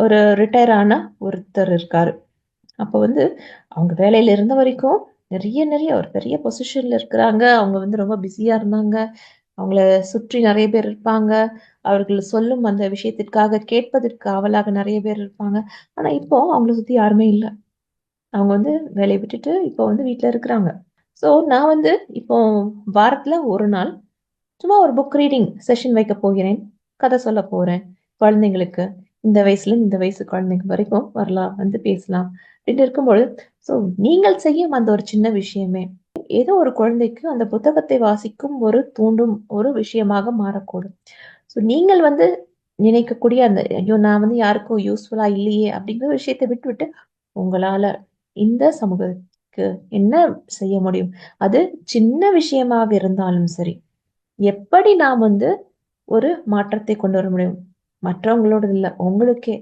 ஒரு ரிட்டயர் ஆன ஒருத்தர் இருக்காரு. அப்ப வந்து அவங்க வேலையில இருந்த வரைக்கும் நெறைய ஒரு பெரிய பொசிஷன்ல இருக்கிறாங்க. அவங்க வந்து ரொம்ப பிஸியா இருந்தாங்க. அவங்கள சுற்றி நெறைய பேர் இருப்பாங்க. அவர்கள் சொல்லும் அந்த விஷயத்திற்காக கேட்பதற்கு ஆவலாக நெறைய பேர் இருப்பாங்க. ஆனா இப்போ அவங்கள சுத்தி யாருமே இல்ல. அவங்க வந்து வேலைய விட்டுட்டு இப்போ வந்து வீட்ல இருக்கிறாங்க. ஸோ நான் வந்து இப்போ வாரத்துல 1 நாள் சும்மா ஒரு புக் ரீடிங் செஷன் வைக்கப் போகிறேன். கதை சொல்லப் போறேன். குழந்தைங்களுக்கு. இந்த வயசுல இந்த வயசு குழந்தைங்க வரைக்கும் வரலாம். வந்து பேசலாம். அப்படின்னு இருக்கும்பொழுது, ஸோ நீங்கள் செய்யும் அந்த ஒரு சின்ன விஷயமே, ஏதோ ஒரு குழந்தைக்கு அந்த புத்தகத்தை வாசிக்கும் ஒரு தூண்டும் ஒரு விஷயமாக மாறக்கூடும். ஸோ நீங்கள் வந்து நினைக்கக்கூடிய அந்த, ஐயோ! நான் வந்து யாருக்கும் யூஸ்ஃபுல்லா இல்லையே அப்படிங்கிற விஷயத்த விட்டுவிட்டு, உங்களால இந்த சமூகத்துக்கு என்ன செய்ய முடியும்? அது சின்ன விஷயமாக இருந்தாலும் சரி. எப்படி நாம் வந்து ஒரு மாற்றத்தை கொண்டு வர முடியும்? மற்றவங்களோடது இல்ல, உங்களுக்கே.